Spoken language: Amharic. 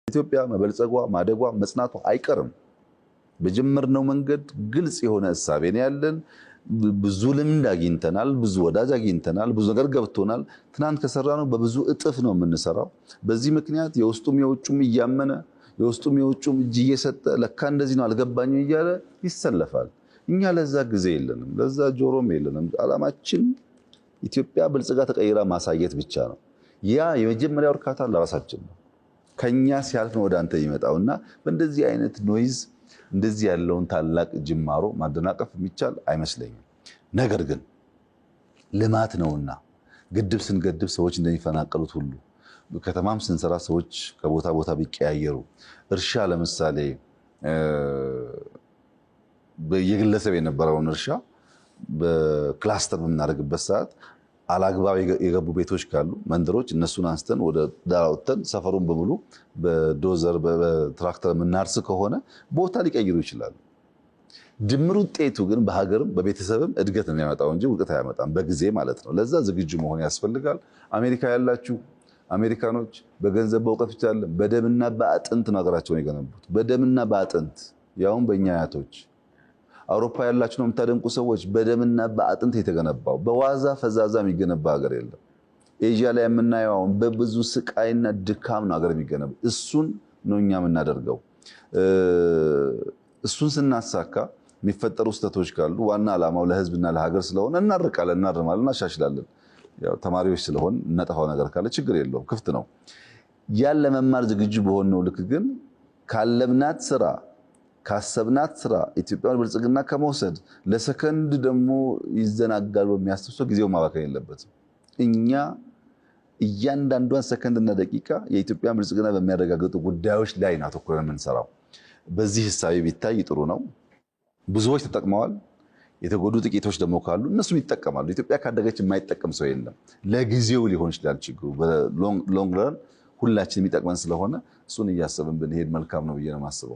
ኢትዮጵያ መበልጸጓ ማደጓ መጽናቷ አይቀርም። በጀመርነው መንገድ ግልጽ የሆነ ሐሳብ ያለን ብዙ ልምድ አግኝተናል፣ ብዙ ወዳጅ አግኝተናል፣ ብዙ ነገር ገብቶናል። ትናንት ከሰራነው በብዙ እጥፍ ነው የምንሰራው። በዚህ ምክንያት የውስጡም የውጩም እያመነ የውስጡም የውጩም እጅ እየሰጠ ለካ እንደዚህ ነው አልገባኝም እያለ ይሰለፋል። እኛ ለዛ ጊዜ የለንም፣ ለዛ ጆሮም የለንም። ዓላማችን ኢትዮጵያ ብልጽጋ ተቀይራ ማሳየት ብቻ ነው። ያ የመጀመሪያው እርካታ ለራሳችን ነው። ከኛ ሲያልፍ ነው ወደ አንተ ይመጣውና በእንደዚህ አይነት ኖይዝ እንደዚህ ያለውን ታላቅ ጅማሮ ማደናቀፍ የሚቻል አይመስለኝም። ነገር ግን ልማት ነውና ግድብ ስንገድብ ሰዎች እንደሚፈናቀሉት ሁሉ ከተማም ስንሰራ ሰዎች ከቦታ ቦታ ቢቀያየሩ፣ እርሻ ለምሳሌ በየግለሰብ የነበረውን እርሻ በክላስተር በምናደርግበት ሰዓት አላግባብ የገቡ ቤቶች ካሉ መንደሮች እነሱን አንስተን ወደ ዳር አውጥተን ሰፈሩን በሙሉ በዶዘር በትራክተር የምናርስ ከሆነ ቦታ ሊቀይሩ ይችላሉ። ድምር ውጤቱ ግን በሀገርም በቤተሰብም እድገት ነው የሚያመጣው እንጂ ውድቀት አያመጣም፣ በጊዜ ማለት ነው። ለዛ ዝግጁ መሆን ያስፈልጋል። አሜሪካ ያላችሁ አሜሪካኖች በገንዘብ በእውቀት ብቻ አይደለም፣ በደምና በአጥንት ነው ሀገራቸውን የገነቡት። በደምና በአጥንት ያውም በእኛ አያቶች። አውሮፓ ያላችሁ ነው የምታደንቁ ሰዎች፣ በደምና በአጥንት የተገነባው በዋዛ ፈዛዛ የሚገነባ ሀገር የለም። ኤዥያ ላይ የምናየው በብዙ ስቃይና ድካም ነው ሀገር የሚገነባው። እሱን ነው እኛ የምናደርገው። እሱን ስናሳካ የሚፈጠሩ ስህተቶች ካሉ ዋና ዓላማው ለሕዝብና ለሀገር ስለሆነ እናርቃለን፣ እናርማለን፣ እናሻሽላለን። ያው ተማሪዎች ስለሆን እናጠፋው ነገር ካለ ችግር የለውም፣ ክፍት ነው። ያን ለመማር ዝግጁ በሆነው ልክ ግን ካለምናት ስራ ካሰብናት ስራ ኢትዮጵያን ብልጽግና ከመውሰድ ለሰከንድ ደግሞ ይዘናጋል በሚያስብ ሰው ጊዜው ማባከን የለበትም። እኛ እያንዳንዷን ሰከንድና ደቂቃ የኢትዮጵያን ብልጽግና በሚያረጋግጡ ጉዳዮች ላይ ነው አተኩረን የምንሰራው። በዚህ ሐሳብ ቢታይ ጥሩ ነው። ብዙዎች ተጠቅመዋል። የተጎዱ ጥቂቶች ደግሞ ካሉ እነሱም ይጠቀማሉ። ኢትዮጵያ ካደገች የማይጠቀም ሰው የለም። ለጊዜው ሊሆን ይችላል ችግሩ፣ በሎንግ ረን ሁላችንም የሚጠቅመን ስለሆነ እሱን እያሰብን ብንሄድ መልካም ነው ብዬ ነው የማስበው።